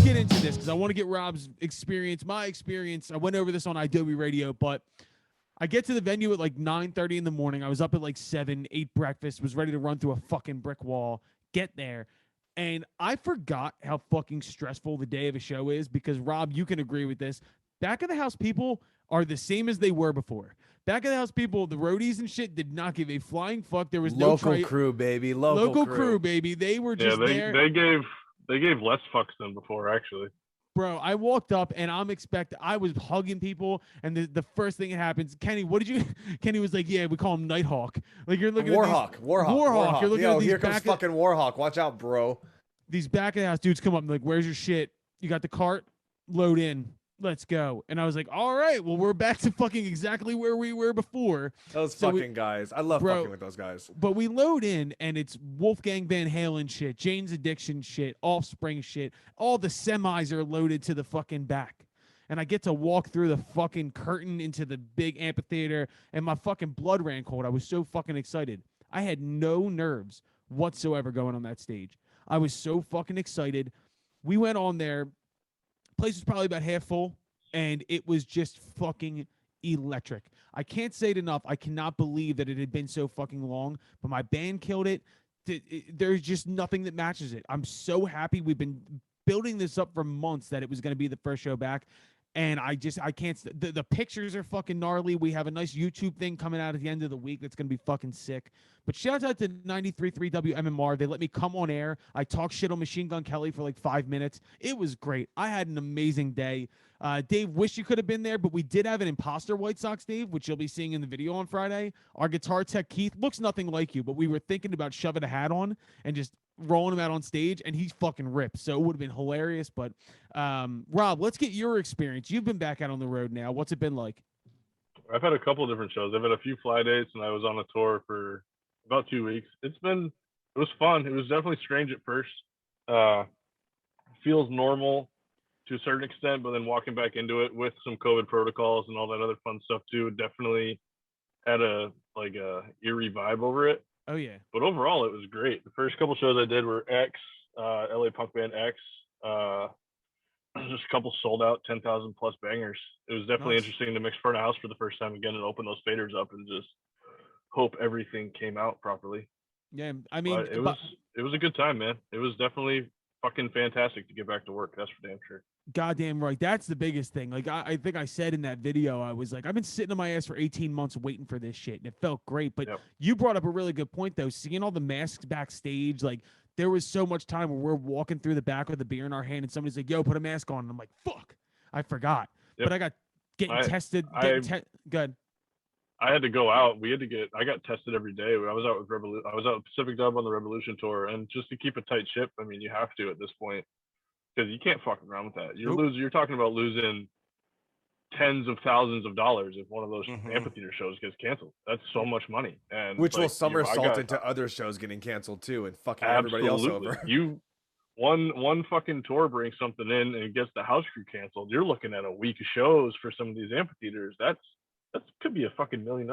get into this because I want to get Rob's experience, my experience. I went over this on Adobe Radio, but I get to the venue at like 9:30 in the morning. I was up at like 7, ate breakfast, was ready to run through a fucking brick wall, get there. And I forgot how fucking stressful the day of a show is because, Rob, you can agree with this. Back of the house people are the same as they were before. Back of the house people, the roadies and shit did not give a flying fuck. There was local crew, baby. Local crew, baby. They were just there. They gave less fucks than before, actually. Bro, I walked up and I was hugging people, and the first thing that happens, Kenny, Kenny was like, yeah, we call him Nighthawk. Like, you're looking Warhawk. at Warhawk. You're looking at these here comes fucking Warhawk. Watch out, bro. These back of the house dudes come up and like, where's your shit? You got the cart? Load in. Let's go. And I was like, all right, well, we're back to fucking exactly where we were before. Those fucking guys. I love fucking with those guys. But we load in, and it's Wolfgang Van Halen shit, Jane's Addiction shit, Offspring shit. All the semis are loaded to the fucking back. And I get to walk through the fucking curtain into the big amphitheater, and my fucking blood ran cold. I was so fucking excited. I had no nerves whatsoever going on that stage. I was so fucking excited. We went on there. Place was probably about half full, and it was just fucking electric. I can't say it enough. I cannot believe that it had been so fucking long, but my band killed it. There's just nothing that matches it. I'm so happy. We've been building this up for months that it was going to be the first show back. And I can't. The pictures are fucking gnarly. We have a nice YouTube thing coming out at the end of the week that's going to be fucking sick. But shout out to 93.3 WMMR. They let me come on air. I talked shit on Machine Gun Kelly for like 5 minutes. It was great. I had an amazing day. Dave, wish you could have been there, but we did have an imposter White Sox, Dave, which you'll be seeing in the video on Friday. Our guitar tech, Keith, looks nothing like you, but we were thinking about shoving a hat on and just rolling him out on stage, and he's fucking ripped. So it would have been hilarious. But Rob, let's get your experience. You've been back out on the road now. What's it been like? I've had a couple of different shows. I've had a few fly dates, and I was on a tour for about 2 weeks. It was fun. It was definitely strange at first. Feels normal to a certain extent, but then walking back into it with some COVID protocols and all that other fun stuff too, definitely had a eerie vibe over it. Oh yeah. But overall, it was great. The first couple shows I did were X, LA punk band X. Just a couple sold out 10,000 plus bangers. It was definitely interesting to mix front of house for the first time again and open those faders up and just hope everything came out properly. Yeah, I mean, it was a good time, man. It was definitely fucking fantastic to get back to work. That's for damn sure. Goddamn right. That's the biggest thing. Like I think I said in that video, I was like, I've been sitting on my ass for 18 months waiting for this shit, and it felt great. But you brought up a really good point though. Seeing all the masks backstage, like there was so much time where we're walking through the back with a beer in our hand, and somebody's like, "Yo, put a mask on," and I'm like, "Fuck, I forgot." But I got tested. Good. I had to go out. I got tested every day. I was out with I was out with Pacific Dub on the Revolution tour, and just to keep a tight ship, I mean, you have to at this point. Because you can't fuck around with that. You're talking about losing tens of thousands of dollars if one of those amphitheater shows gets canceled. That's so much money, and which will somersault into other shows getting canceled too, and fucking everybody else over. One fucking tour brings something in and it gets the house crew canceled. You're looking at a week of shows for some of these amphitheaters. That could be a fucking $1 million.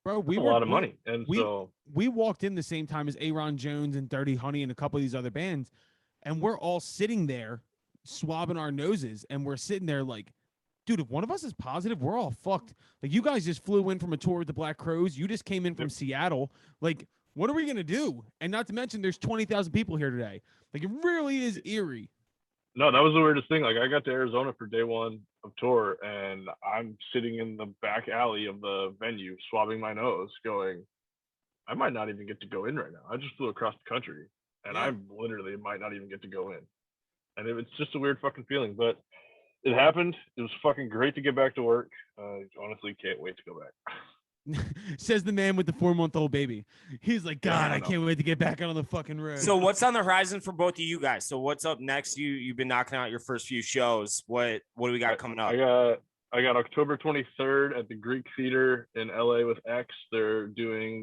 Bro, a lot of money. And we walked in the same time as Aaron Jones and Dirty Honey and a couple of these other bands. And we're all sitting there swabbing our noses, and we're sitting there like, dude, if one of us is positive, we're all fucked. Like, you guys just flew in from a tour with the Black Crowes. You just came in from Seattle. Like, what are we going to do? And not to mention, there's 20,000 people here today. Like, it really is eerie. No, that was the weirdest thing. Like, I got to Arizona for day one of tour, and I'm sitting in the back alley of the venue, swabbing my nose, going, I might not even get to go in right now. I just flew across the country. And I literally might not even get to go in. And it's just a weird fucking feeling. But it happened. It was fucking great to get back to work. Honestly, can't wait to go back. Says the man with the 4-month-old baby. He's like, God, I can't wait to get back out on the fucking road. So what's on the horizon for both of you guys? So what's up next? You've been knocking out your first few shows. What do we got coming up? I got October 23rd at the Greek Theater in LA with X. They're doing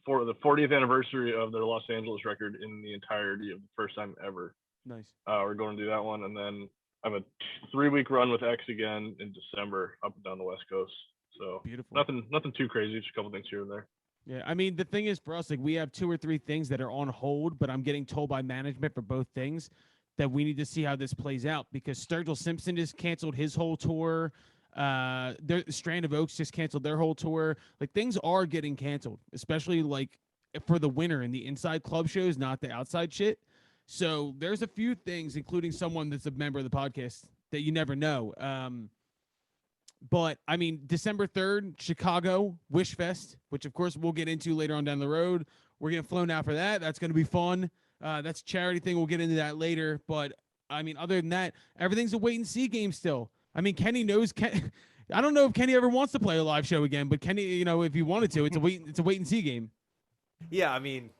for the 40th anniversary of their Los Angeles record in the entirety of the first time ever. Nice. We're going to do that one, and then I have a 3-week run with X again in December up and down the West Coast. So beautiful. Nothing too crazy, just a couple things here and there. Yeah, I mean, the thing is for us, like, we have 2 or 3 things that are on hold, but I'm getting told by management for both things that we need to see how this plays out because Sturgill Simpson just canceled his whole tour. Strand of Oaks just canceled their whole tour. Like things are getting canceled, especially like for the winter and the inside club shows, not the outside shit. So there's a few things, including someone that's a member of the podcast that you never know. But I mean, December 3rd, Chicago Wish Fest, which of course we'll get into later on down the road. We're getting flown out for that. That's going to be fun. That's a charity thing. We'll get into that later. But I mean, other than that, everything's a wait and see game still. I mean, Kenny knows. I don't know if Kenny ever wants to play a live show again, but Kenny, you know, if he wanted to, it's a wait and see game. Yeah, I mean,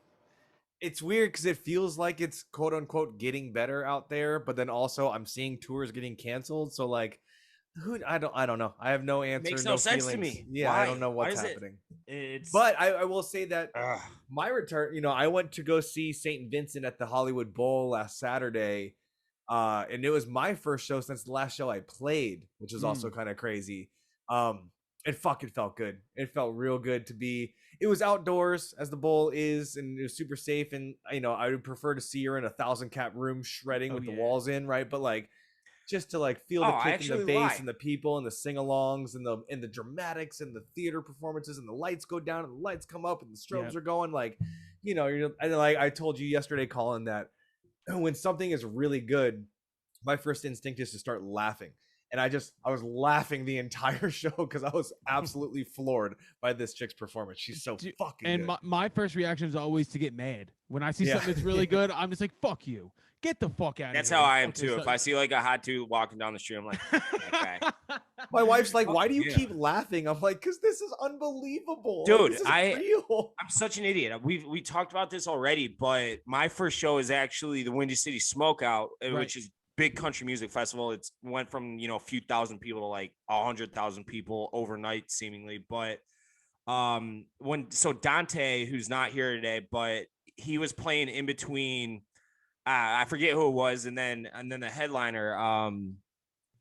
it's weird because it feels like it's quote unquote getting better out there, but then also I'm seeing tours getting canceled. So like, I don't know. I have no answer. Makes no sense to feelings. me. Yeah, Why? I don't know what's Why is happening. But I will say that my return, you know, I went to go see St. Vincent at the Hollywood Bowl last Saturday. And it was my first show since the last show I played, which is also kind of crazy. It fucking felt good. It felt real good to be. It was outdoors as the bowl is, and it was super safe. And you know, I would prefer to see her in a 1,000-cap room shredding with the walls in, right? But like, just to like feel the kick and the bass and the people and the sing-alongs and the dramatics and the theater performances and the lights go down and the lights come up and the strobes are going. Like, you know, like I told you yesterday, Colin, that when something is really good, my first instinct is to start laughing. And I was laughing the entire show because I was absolutely floored by this chick's performance. She's so fucking good. And my first reaction is always to get mad. When I see something that's really good, I'm just like, fuck you. Get the fuck out of here. That's how I am too. If I see like a hot dude walking down the street, I'm like, okay. My wife's like, why do you keep laughing? I'm like, because this is unbelievable. Dude, like, I'm such an idiot. We talked about this already, but my first show is actually the Windy City Smokeout, which is big country music festival. It's went from, you know, a few thousand people to like 100,000 people overnight seemingly. But Dante, who's not here today, but he was playing in between, I forget who it was, and then the headliner,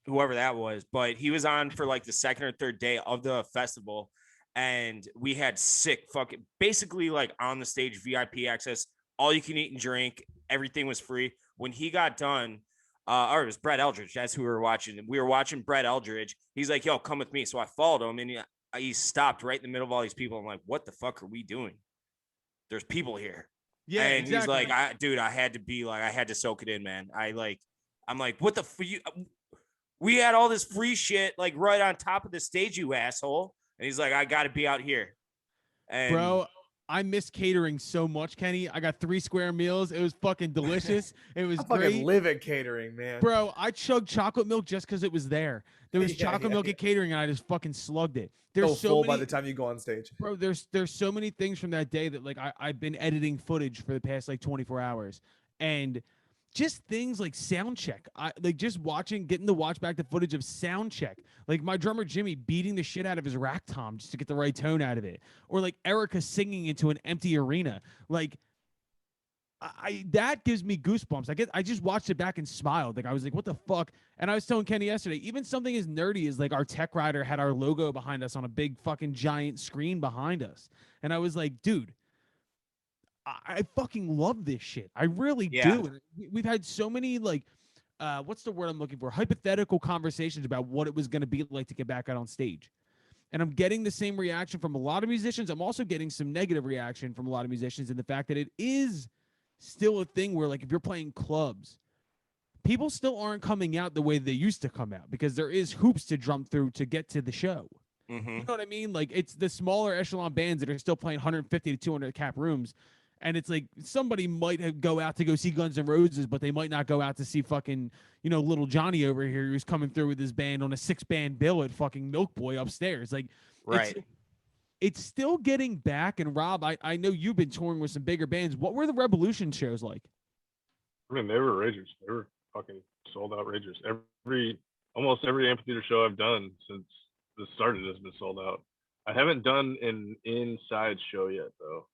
whoever that was, but he was on for like the second or third day of the festival, and we had sick fucking basically like on the stage VIP access, all you can eat and drink, everything was free. When he got done, or it was Brett Eldridge. That's who we were watching. We were watching Brett Eldridge. He's like, yo, come with me. So I followed him, and he stopped right in the middle of all these people. I'm like, what the fuck are we doing? There's people here. Yeah, and exactly. He's like, I had to soak it in, man. I'm like, what the we had all this free shit like right on top of the stage, you asshole. And he's like, I got to be out here. And bro, I miss catering so much, Kenny. I got 3 square meals. It was fucking delicious. It was I great. fucking live at catering, man. Bro, I chugged chocolate milk just because it was there. There was chocolate milk at catering, and I just fucking slugged it. There's so full many, by the time you go on stage. Bro, there's so many things from that day that like I've been editing footage for the past like 24 hours. And just things like sound check. Like just getting to watch back the footage of sound check. Like my drummer Jimmy beating the shit out of his rack tom just to get the right tone out of it. Or like Erica singing into an empty arena. Like that gives me goosebumps. I just watched it back and smiled. Like I was like, what the fuck? And I was telling Kenny yesterday, even something as nerdy as like our tech rider had our logo behind us on a big fucking giant screen behind us. And I was like, dude, I fucking love this shit. I really do. We've had so many like, what's the word I'm looking for? Hypothetical conversations about what it was going to be like to get back out on stage. And I'm getting the same reaction from a lot of musicians. I'm also getting some negative reaction from a lot of musicians in the fact that it is still a thing where like if you're playing clubs, people still aren't coming out the way they used to come out because there is hoops to jump through to get to the show. Mm-hmm. You know what I mean? Like it's the smaller echelon bands that are still playing 150 to 200 cap rooms. And it's like somebody might go out to go see Guns N' Roses, but they might not go out to see fucking, you know, little Johnny over here who's coming through with his band on a 6-band bill at fucking Milk Boy upstairs. Like, right. It's still getting back. And Rob, I know you've been touring with some bigger bands. What were the Revolution shows like? I mean, they were ragers. They were fucking sold out ragers. Almost every amphitheater show I've done since this started has been sold out. I haven't done an inside show yet, though.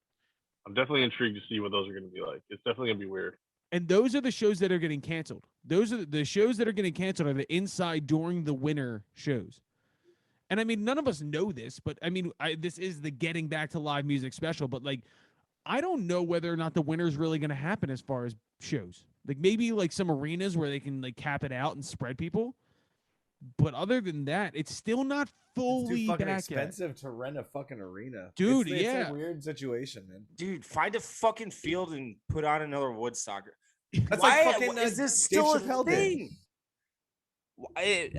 I'm definitely intrigued to see what those are going to be like. It's definitely going to be weird. And those are the shows that are getting canceled. Those are the shows that are getting canceled are the inside during the winter shows. And I mean, none of us know this, but I mean, this is the Getting Back to Live Music special, but like, I don't know whether or not the winter is really going to happen as far as shows. Like maybe like some arenas where they can like cap it out and spread people. But other than that, it's still not fully It's too fucking back expensive to rent a fucking arena. Dude, it's yeah. a weird situation, man. Dude, find a fucking field and put on another Woodstock. That's Why like fucking is this Dave still a Chappelle did. thing? I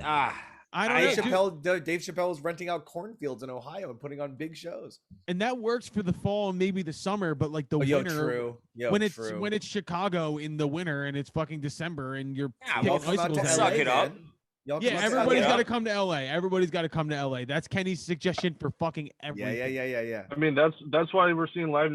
don't know. Dave Chappelle was renting out cornfields in Ohio and putting on big shows. And that works for the fall and maybe the summer, but like the winter, true. when it's Chicago in the winter and it's fucking December and you're well, kicking icicles to down. suck it up. Yeah, everybody's got to come to LA. Everybody's got to come to LA. That's Kenny's suggestion for fucking everything. Yeah. I mean, that's why we're seeing live